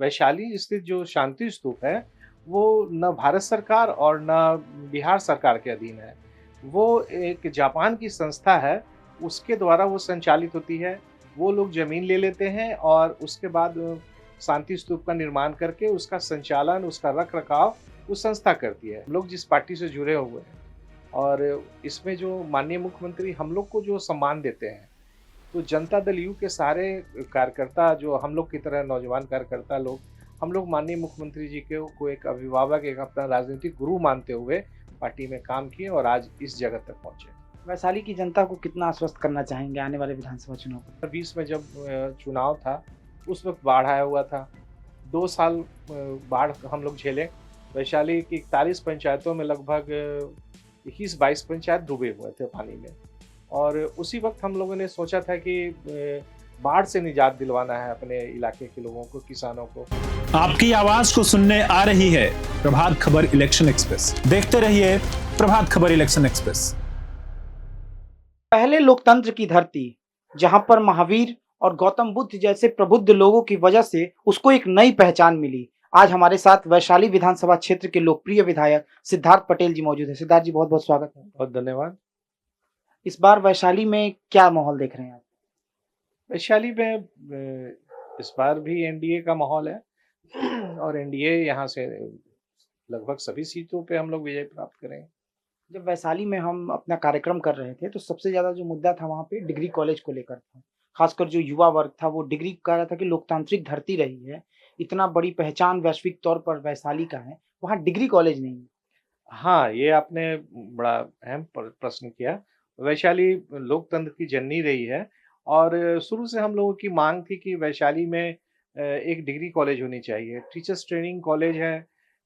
वैशाली स्थित जो शांति स्तूप है, वो न भारत सरकार और न बिहार सरकार के अधीन है। वो एक जापान की संस्था है, उसके द्वारा वो संचालित होती है। वो लोग ज़मीन ले लेते हैं और उसके बाद शांति स्तूप का निर्माण करके उसका संचालन, उसका रख-रखाव वो संस्था करती है। लोग जिस पार्टी से जुड़े हुए हैं और इसमें जो माननीय मुख्यमंत्री हम लोग को जो सम्मान देते हैं, तो जनता दल यू के सारे कार्यकर्ता जो हम लोग की तरह नौजवान कार्यकर्ता लोग, हम लोग माननीय मुख्यमंत्री जी के को एक अभिभावक, एक अपना राजनीतिक गुरु मानते हुए पार्टी में काम किए और आज इस जगह तक पहुँचे। वैशाली की जनता को कितना आश्वस्त करना चाहेंगे आने वाले विधानसभा चुनाव में? 20 में जब चुनाव था, उस वक़्त बाढ़ आया हुआ था। 2 साल बाढ़ हम लोग झेले। वैशाली की 41 पंचायतों में लगभग 21-22 पंचायत डूबे हुए थे पानी में। और उसी वक़्त हम लोगों ने सोचा था कि बाढ़ से निजात दिलवाना है अपने इलाके के लोगों को, किसानों को। आपकी आवाज को सुनने आ रही है प्रभात खबर इलेक्शन एक्सप्रेस। देखते रहिए प्रभात खबर इलेक्शन एक्सप्रेस। पहले लोकतंत्र की धरती, जहां पर महावीर और गौतम बुद्ध जैसे प्रबुद्ध लोगों की वजह से उसको एक नई पहचान मिली। आज हमारे साथ वैशाली विधानसभा क्षेत्र के लोकप्रिय विधायक सिद्धार्थ पटेल जी मौजूद है। सिद्धार्थ जी, बहुत बहुत स्वागत है। बहुत धन्यवाद। इस बार वैशाली में क्या माहौल देख रहे हैं आप? वैशाली में इस बार भी एनडीए का माहौल है और एनडीए यहाँ से लगभग सभी सीटों पे हम लोग विजय प्राप्त करेंगे। जब वैशाली में हम अपना कार्यक्रम कर रहे थे तो सबसे ज्यादा जो मुद्दा था वहाँ पे डिग्री कॉलेज को लेकर था। खासकर जो युवा वर्ग था वो डिग्री कह रहा था कि लोकतांत्रिक धरती रही है, इतना बड़ी पहचान वैश्विक तौर पर वैशाली का है, वहाँ डिग्री कॉलेज नहीं है। हाँ, ये आपने बड़ा अहम प्रश्न किया। वैशाली लोकतंत्र की जननी रही है और शुरू से हम लोगों की मांग थी कि वैशाली में एक डिग्री कॉलेज होनी चाहिए। टीचर्स ट्रेनिंग कॉलेज है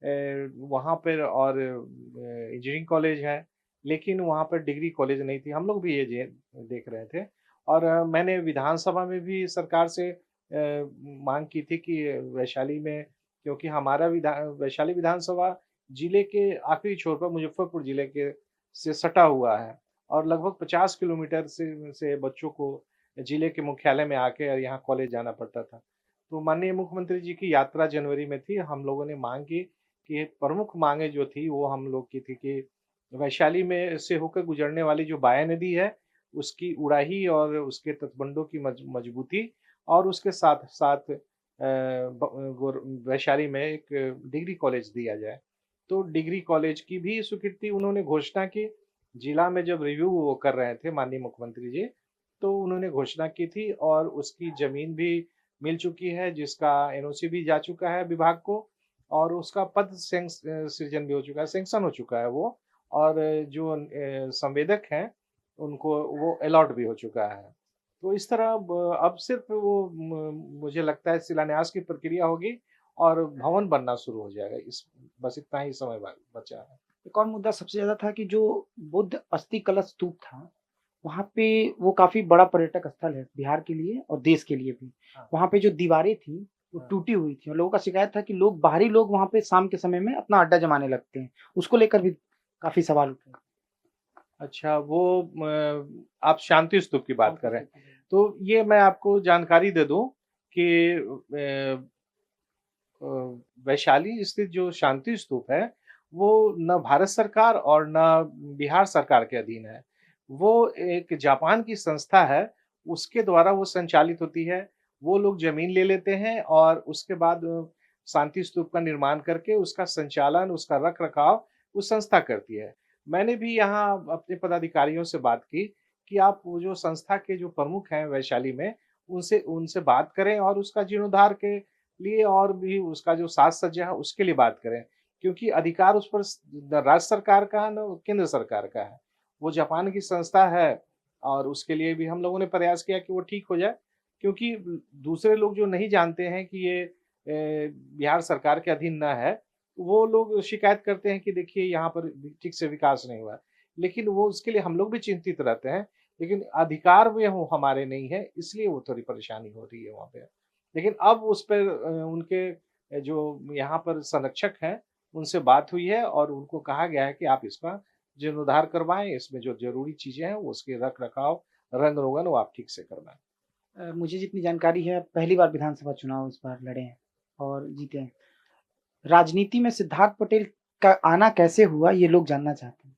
वहाँ पर और इंजीनियरिंग कॉलेज है, लेकिन वहाँ पर डिग्री कॉलेज नहीं थी। हम लोग भी ये देख रहे थे और मैंने विधानसभा में भी सरकार से मांग की थी कि वैशाली में, क्योंकि हमारा वैशाली विधानसभा जिले के आखिरी छोर पर मुजफ्फरपुर जिले के से सटा हुआ है और लगभग 50 किलोमीटर से बच्चों को जिले के मुख्यालय में आके और यहाँ कॉलेज जाना पड़ता था। तो माननीय मुख्यमंत्री जी की यात्रा जनवरी में थी। हम लोगों ने मांग की कि प्रमुख मांगे जो थी वो हम लोग की थी कि वैशाली में से होकर गुजरने वाली जो बाया नदी है, उसकी उड़ाही और उसके तटबंधों की मजबूती और उसके साथ साथ वैशाली में एक डिग्री कॉलेज दिया जाए। तो डिग्री कॉलेज की भी स्वीकृति उन्होंने घोषणा की। जिला में जब रिव्यू वो कर रहे थे माननीय मुख्यमंत्री जी, तो उन्होंने घोषणा की थी और उसकी ज़मीन भी मिल चुकी है, जिसका एनओसी भी जा चुका है विभाग को और उसका पद सृजन भी हो चुका है, सैंक्शन हो चुका है वो और जो संवेदक हैं, उनको वो अलॉट भी हो चुका है। तो इस तरह अब सिर्फ़ वो मुझे लगता है शिलान्यास की प्रक्रिया होगी और भवन बनना शुरू हो जाएगा। बस इतना ही समय बचा है। एक और मुद्दा सबसे ज्यादा था कि जो बुद्ध अस्थि कलश स्तूप था, वहाँ पे वो काफी बड़ा पर्यटक स्थल है बिहार के लिए और देश के लिए भी। हाँ। वहाँ पे जो दीवारें थी वो हाँ। टूटी हुई थी और लोगों का शिकायत था कि बाहरी लोग वहाँ पे शाम के समय में अपना अड्डा जमाने लगते हैं। उसको लेकर भी काफी सवाल उठे। अच्छा, वो आप शांति स्तूप की बात कर रहे हैं। तो ये मैं आपको जानकारी दे दूँ कि वैशाली स्थित जो शांति स्तूप है, वो न भारत सरकार और न बिहार सरकार के अधीन है। वो एक जापान की संस्था है, उसके द्वारा वो संचालित होती है। वो लोग ज़मीन ले लेते हैं और उसके बाद शांति स्तूप का निर्माण करके उसका संचालन, उसका रख-रखाव उस संस्था करती है। मैंने भी यहाँ अपने पदाधिकारियों से बात की कि आप वो जो संस्था के जो प्रमुख हैं वैशाली में, उनसे उनसे बात करें और उसका जीर्णोद्धार के लिए और भी उसका जो साज-सज्जा है उसके लिए बात करें। क्योंकि अधिकार उस पर न राज्य सरकार का है, न केंद्र सरकार का है। वो जापान की संस्था है और उसके लिए भी हम लोगों ने प्रयास किया कि वो ठीक हो जाए। क्योंकि दूसरे लोग जो नहीं जानते हैं कि ये बिहार सरकार के अधीन ना है, वो लोग शिकायत करते हैं कि देखिए यहाँ पर ठीक से विकास नहीं हुआ है। लेकिन वो उसके लिए हम लोग भी चिंतित रहते हैं, लेकिन अधिकार में वो हमारे नहीं है, इसलिए वो थोड़ी परेशानी हो रही है वहाँ पे। लेकिन अब उस पर उनके जो यहाँ पर संरक्षक हैं, उनसे बात हुई है और उनको कहा गया है कि आप इसका जीर्णोद्धार करवाएँ, इसमें जो ज़रूरी चीज़ें हैं, वो उसके रख-रखाव, रंग-रोगन वो आप ठीक से करवाएँ। मुझे जितनी जानकारी है, पहली बार विधानसभा चुनाव इस बार लड़े हैं। और जीते हैं। राजनीति में सिद्धार्थ पटेल का आना कैसे हुआ, ये लोग जानना चाहते हैं।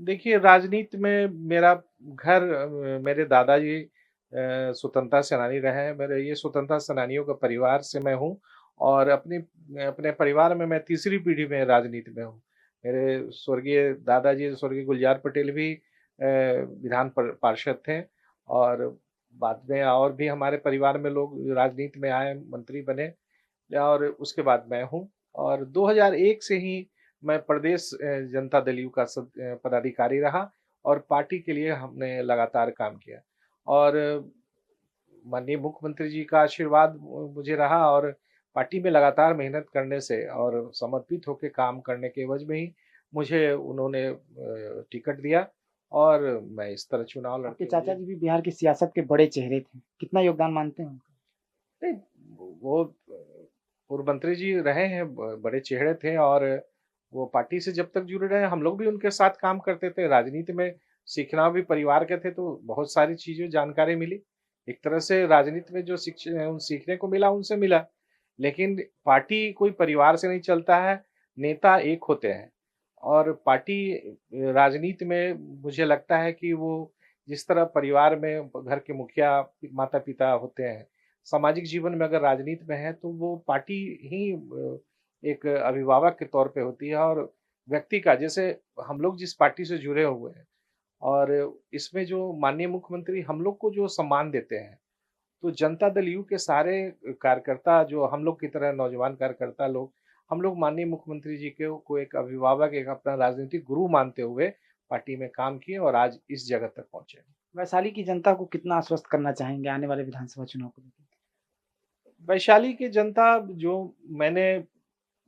देखिए, राजनीति में मेरा घर मेरे दादाजी स्वतंत्रता सेनानी रहे हैं। मेरे ये स्वतंत्रता सेनानियों का परिवार से मैं हूँ और अपने परिवार में मैं तीसरी पीढ़ी में राजनीति में हूँ। मेरे स्वर्गीय दादाजी स्वर्गीय गुलजार पटेल भी विधान पार्षद थे और बाद में और भी हमारे परिवार में लोग राजनीति में आए, मंत्री बने और उसके बाद मैं हूँ और 2001 से ही मैं प्रदेश जनता दल यू का पदाधिकारी रहा और पार्टी के लिए हमने लगातार काम किया और माननीय मुख्यमंत्री जी का आशीर्वाद मुझे रहा और पार्टी में लगातार मेहनत करने से और समर्पित होकर काम करने के एवज में ही मुझे उन्होंने टिकट दिया और मैं इस तरह चुनाव आपके लड़के चाचा जी भी बिहार की सियासत के बड़े चेहरे थे, कितना योगदान मानते हैं उनका? नहीं, वो पूर्व मंत्री जी रहे हैं, बड़े चेहरे थे और वो पार्टी से जब तक जुड़े रहे हम लोग भी उनके साथ काम करते थे। राजनीति में सीखना भी परिवार के थे तो बहुत सारी चीज़ें जानकारी मिली। एक तरह से राजनीति में जो सीखने को मिला उनसे मिला। लेकिन पार्टी कोई परिवार से नहीं चलता है, नेता एक होते हैं और पार्टी राजनीति में मुझे लगता है कि वो जिस तरह परिवार में घर के मुखिया, माता-पिता होते हैं, सामाजिक जीवन में अगर राजनीति में है तो वो पार्टी ही एक अभिभावक के तौर पे होती है और व्यक्ति का जैसे हम लोग जिस पार्टी से जुड़े हुए हैं और इसमें जो माननीय मुख्यमंत्री हम लोग को जो सम्मान देते हैं, तो जनता दल यू के सारे कार्यकर्ता जो हम लोग की तरह नौजवान कार्यकर्ता लोग, हम लोग माननीय मुख्यमंत्री जी के को एक अभिभावक, एक अपना राजनीतिक गुरु मानते हुए पार्टी में काम किए और आज इस जगह तक पहुँचे। वैशाली की जनता को कितना आश्वस्त करना चाहेंगे आने वाले विधानसभा चुनाव को लेकर? वैशाली की जनता जो मैंने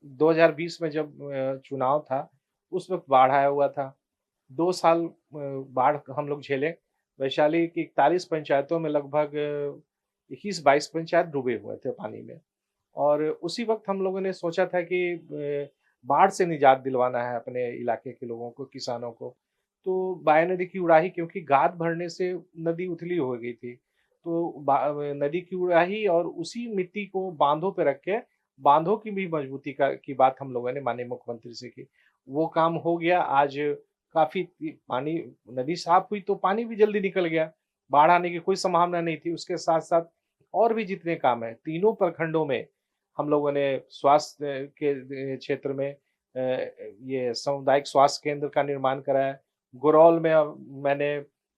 2020 में जब चुनाव था, उस वक़्त बाढ़ आया हुआ था। 2 साल बाढ़ हम लोग झेले। वैशाली की 41 पंचायतों में लगभग 21-22 पंचायत डूबे हुए थे पानी में और उसी वक़्त हम लोगों ने सोचा था कि बाढ़ से निजात दिलवाना है अपने इलाके के लोगों को, किसानों को। तो बाय नदी की उड़ाही क्योंकि गाद भरने से नदी उथली हो गई थी, तो नदी की उड़ाही और उसी मिट्टी को बाँधों पे रख के बाँधों की भी मजबूती की बात हम लोगों ने माननीय मुख्यमंत्री से की। वो काम हो गया, आज काफ़ी पानी नदी साफ हुई तो पानी भी जल्दी निकल गया, बाढ़ आने की कोई संभावना नहीं थी। उसके साथ-साथ और भी जितने काम हैं, तीनों प्रखंडों में हम लोगों ने स्वास्थ्य के क्षेत्र में ये सामुदायिक स्वास्थ्य केंद्र का निर्माण कराया। गुरौल में मैंने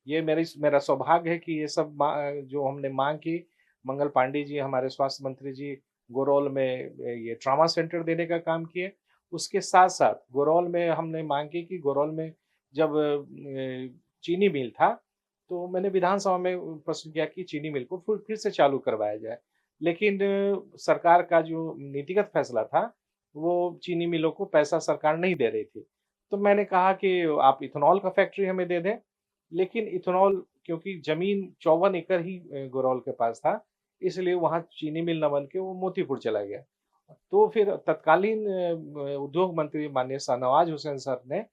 ये मेरा सौभाग्य है कि ये सब जो हमने माँग की, मंगल पांडे जी हमारे स्वास्थ्य मंत्री जी गुरौल में ये ट्रॉमा सेंटर देने का काम किए। उसके साथ-साथ गुरौल में हमने माँग की कि गुरौल में जब चीनी मिल था, तो मैंने विधानसभा में प्रश्न किया कि चीनी मिल को फिर से चालू करवाया जाए। लेकिन सरकार का जो नीतिगत फैसला था, वो चीनी मिलों को पैसा सरकार नहीं दे रही थी। तो मैंने कहा कि आप इथेनॉल का फैक्ट्री हमें दे दें, लेकिन इथेनॉल क्योंकि ज़मीन 54 एकड़ ही गुरौल के पास था, इसलिए वहाँ चीनी मिल न बन के वो मोतीपुर चला गया। तो फिर तत्कालीन उद्योग मंत्री माननीय शाहनवाज हुसैन सर ने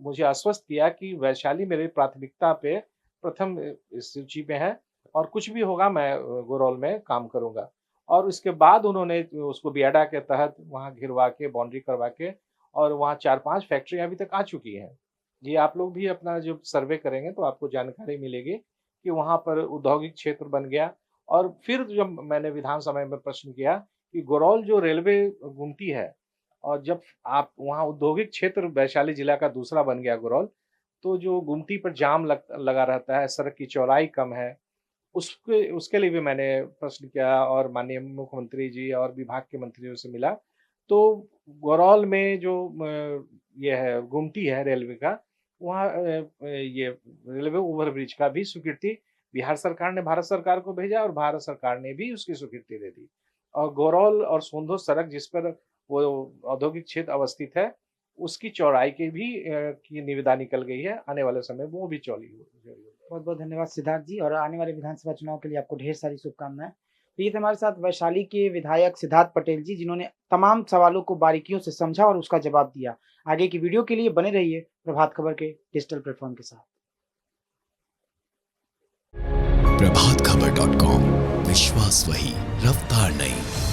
मुझे आश्वस्त किया कि वैशाली मेरी प्राथमिकता पे प्रथम सूची में है और कुछ भी होगा मैं गुरौल में काम करूँगा। और उसके बाद उन्होंने उसको बियाडा के तहत वहाँ घिरवा के, बाउंड्री करवा के और वहाँ 4-5 फैक्ट्रियाँ अभी तक आ चुकी हैं। जी, आप लोग भी अपना जब सर्वे करेंगे तो आपको जानकारी मिलेगी कि वहाँ पर औद्योगिक क्षेत्र बन गया। और फिर जब मैंने विधानसभा में प्रश्न किया कि गुरौल जो रेलवे गुमटी है और जब आप वहाँ औद्योगिक क्षेत्र वैशाली जिला का दूसरा बन गया गुरौल, तो जो गुमटी पर जाम लगा रहता है, सड़क की चौड़ाई कम है, उसके लिए भी मैंने प्रश्न किया और माननीय मुख्यमंत्री जी और विभाग के मंत्रियों से मिला। तो गुरौल में जो ये है गुमटी है रेलवे का, वहाँ ये रेलवे ओवरब्रिज का भी स्वीकृति बिहार सरकार ने भारत सरकार को भेजा और भारत सरकार ने भी उसकी स्वीकृति दे दी। और गुरौल और सोंधो सड़क जिस पर वो औद्योगिक क्षेत्र अवस्थित है, उसकी चौड़ाई की भी की निविदा निकल गई है। आने वाले समय वो भी चौड़ी होगी। बहुत-बहुत धन्यवाद सिद्धार्थ जी और आने वाले विधानसभा चुनाव के लिए आपको ढेर सारी शुभकामनाएं। तो ये थे हमारे साथ वैशाली के विधायक सिद्धार्थ पटेल जी, जिन्होंने तमाम सवालों को बारीकियों से समझा और उसका जवाब दिया। आगे की वीडियो के लिए बने रहिए प्रभात खबर के डिजिटल प्लेटफॉर्म के साथ। प्रभातखबर.com, विश्वास वही, रफ्तार नहीं।